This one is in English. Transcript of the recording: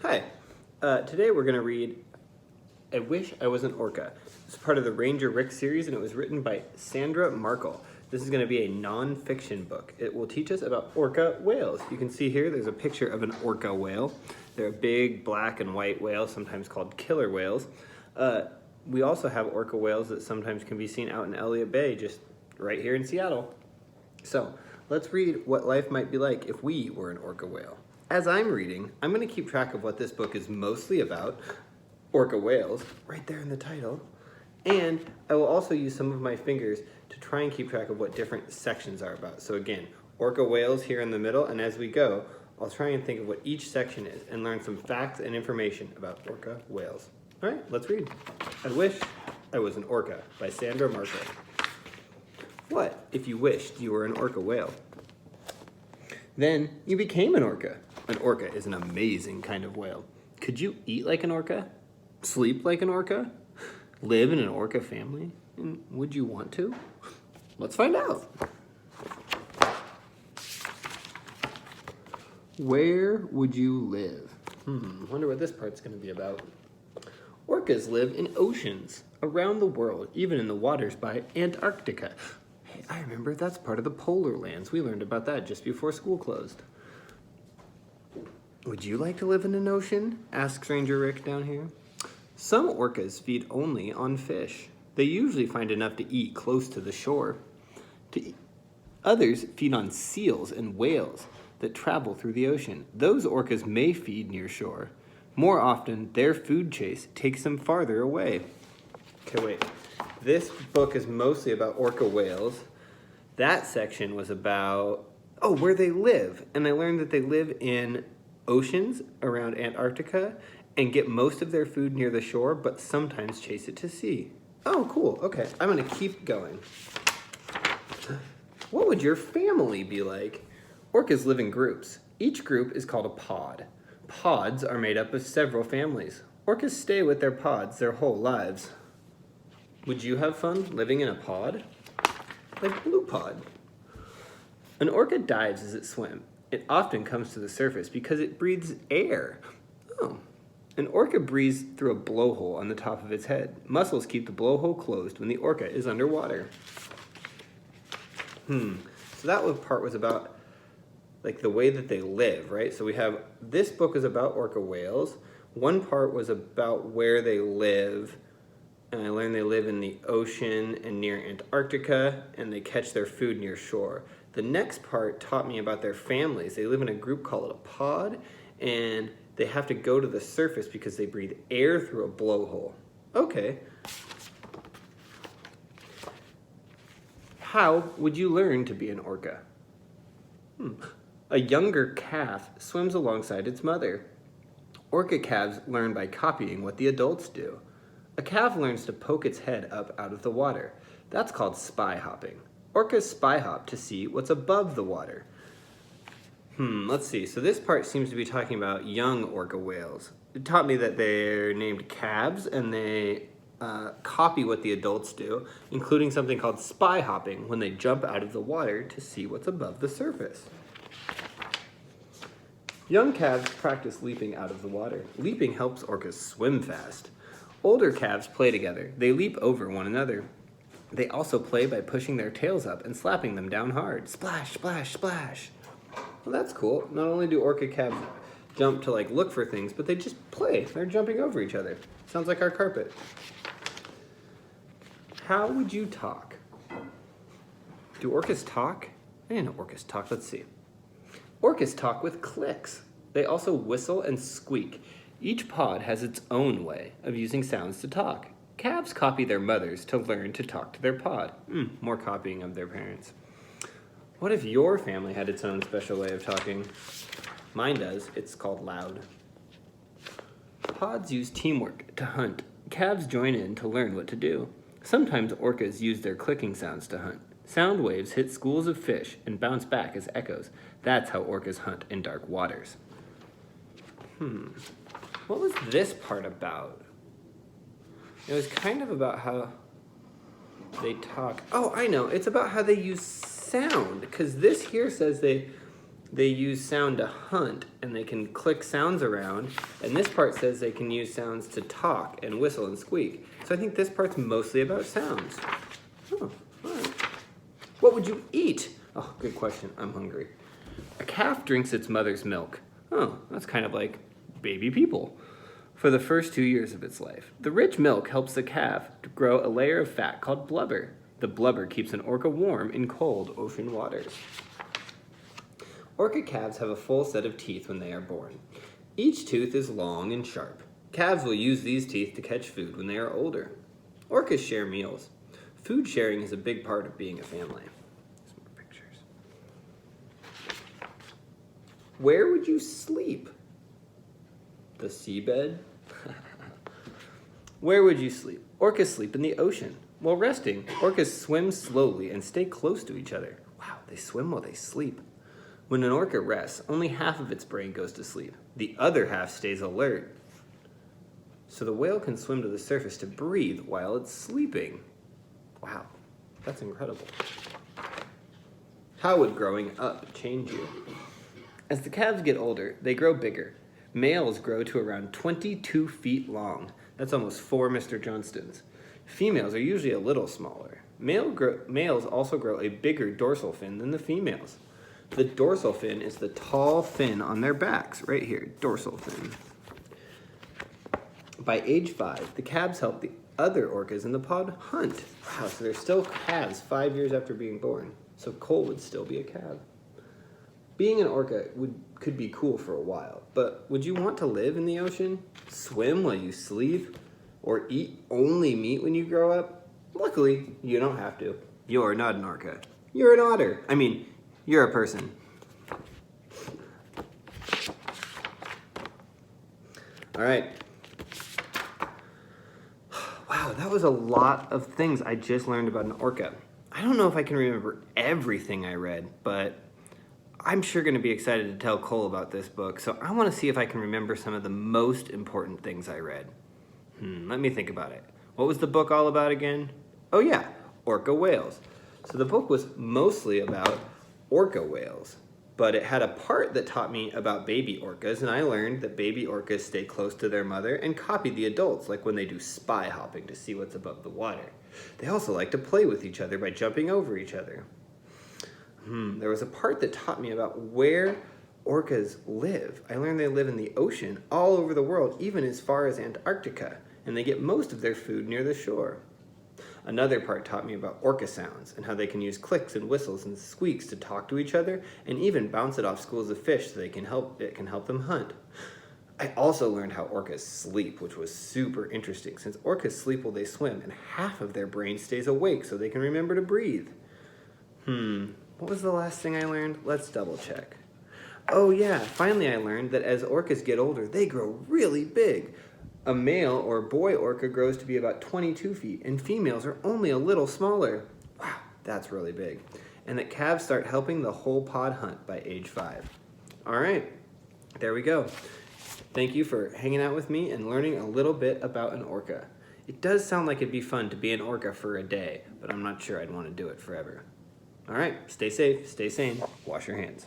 Hi, today we're going to read I Wish I Was an Orca. It's part of the Ranger Rick series and it was written by Sandra Markle. This is going to be a non-fiction book. It will teach us about orca whales. You can see here there's a picture of an orca whale. They're a big black and white whale, sometimes called killer whales. We also have orca whales that sometimes can be seen out in Elliott Bay, just right here in Seattle. So let's read what life might be like if we were an orca whale. As I'm reading, I'm going to keep track of what this book is mostly about, orca whales, right there in the title. And I will also use some of my fingers to try and keep track of what different sections are about. So again, orca whales here in the middle, and as we go, I'll try and think of what each section is and learn some facts and information about orca whales. All right, let's read. I Wish I Was an Orca by Sandra Markle. What if you wished you were an orca whale? Then you became an orca. An orca is an amazing kind of whale. Could you eat like an orca? Sleep like an orca? Live in an orca family? And would you want to? Let's find out. Where would you live? Wonder what this part's going to be about. Orcas live in oceans around the world, even in the waters by Antarctica. Hey, I remember that's part of the polar lands. We learned about that just before school closed. Would you like to live in an ocean? Asks Ranger Rick down here. Some orcas feed only on fish. They usually find enough to eat close to the shore. Others feed on seals and whales that travel through the ocean. Those orcas may feed near shore. More often, their food chase takes them farther away. Okay, wait. This book is mostly about orca whales. That section was about, where they live. And I learned that they live in oceans around Antarctica and get most of their food near the shore, but sometimes chase it to sea. Oh, cool. Okay, I'm going to keep going. What would your family be like? Orcas live in groups. Each group is called a pod. Pods are made up of several families. Orcas stay with their pods their whole lives. Would you have fun living in a pod? Like Blue Pod. An orca dives as it swims. It often comes to the surface because it breathes air. An orca breathes through a blowhole on the top of its head. Muscles keep the blowhole closed when the orca is underwater. So that part was about like the way that they live, right? So we have, this book is about orca whales. One part was about where they live, and I learned they live in the ocean and near Antarctica, and they catch their food near shore. The next part taught me about their families. They live in a group called a pod, and they have to go to the surface because they breathe air through a blowhole. Okay. How would you learn to be an orca? A younger calf swims alongside its mother. Orca calves learn by copying what the adults do. A calf learns to poke its head up out of the water. That's called spy hopping. Orcas spy hop to see what's above the water. Let's see. So this part seems to be talking about young orca whales. It taught me that they're named calves and they copy what the adults do, including something called spy hopping when they jump out of the water to see what's above the surface. Young calves practice leaping out of the water. Leaping helps orcas swim fast. Older calves play together. They leap over one another. They also play by pushing their tails up and slapping them down hard. Splash, splash, splash. Well, that's cool. Not only do orca calves jump to look for things, but they just play. They're jumping over each other. Sounds like our carpet. How would you talk? Do orcas talk? I didn't know orcas talk. Let's see. Orcas talk with clicks. They also whistle and squeak. Each pod has its own way of using sounds to talk. Calves copy their mothers to learn to talk to their pod. More copying of their parents. What if your family had its own special way of talking? Mine does. It's called loud. Pods use teamwork to hunt. Calves join in to learn what to do. Sometimes orcas use their clicking sounds to hunt. Sound waves hit schools of fish and bounce back as echoes. That's how orcas hunt in dark waters. What was this part about? It was kind of about how they talk. Oh, I know. It's about how they use sound, because this here says they they use sound to hunt, and they can click sounds around. And this part says they can use sounds to talk and whistle and squeak. So I think this part's mostly about sounds. Oh, all right. What would you eat? Oh, good question. I'm hungry. A calf drinks its mother's milk. Oh, that's kind of like baby people. For the first 2 years of its life, the rich milk helps the calf to grow a layer of fat called blubber. The blubber keeps an orca warm in cold ocean waters. Orca calves have a full set of teeth when they are born. Each tooth is long and sharp. Calves will use these teeth to catch food when they are older. Orcas share meals. Food sharing is a big part of being a family. Some more pictures. Where would you sleep? The seabed? Where would you sleep? Orcas sleep in the ocean. While resting, orcas swim slowly and stay close to each other. Wow, they swim while they sleep. When an orca rests, only half of its brain goes to sleep. The other half stays alert. So the whale can swim to the surface to breathe while it's sleeping. Wow, that's incredible. How would growing up change you? As the calves get older, they grow bigger. Males grow to around 22 feet long. That's almost 4 Mr. Johnstons. Females are usually a little smaller. Males also grow a bigger dorsal fin than the females. The dorsal fin is the tall fin on their backs, right here, dorsal fin. By age 5, the calves help the other orcas in the pod hunt. Wow, so they're still calves 5 years after being born. So Cole would still be a calf. Being an orca could be cool for a while, but would you want to live in the ocean, swim while you sleep, or eat only meat when you grow up? Luckily, you don't have to. You're not an orca. You're an otter. I mean, you're a person. All right. Wow, that was a lot of things I just learned about an orca. I don't know if I can remember everything I read, but I'm sure going to be excited to tell Cole about this book, so I want to see if I can remember some of the most important things I read. Let me think about it. What was the book all about again? Oh yeah, orca whales. So the book was mostly about orca whales, but it had a part that taught me about baby orcas, and I learned that baby orcas stay close to their mother and copy the adults, like when they do spy hopping to see what's above the water. They also like to play with each other by jumping over each other. There was a part that taught me about where orcas live. I learned they live in the ocean all over the world, even as far as Antarctica, and they get most of their food near the shore. Another part taught me about orca sounds and how they can use clicks and whistles and squeaks to talk to each other and even bounce it off schools of fish so it can help them hunt. I also learned how orcas sleep, which was super interesting since orcas sleep while they swim and half of their brain stays awake so they can remember to breathe. What was the last thing I learned? Let's double check. Oh yeah, finally I learned that as orcas get older, they grow really big. A male or boy orca grows to be about 22 feet, and females are only a little smaller. Wow, that's really big. And that calves start helping the whole pod hunt by age 5. All right, there we go. Thank you for hanging out with me and learning a little bit about an orca. It does sound like it'd be fun to be an orca for a day, but I'm not sure I'd want to do it forever. All right, stay safe, stay sane, wash your hands.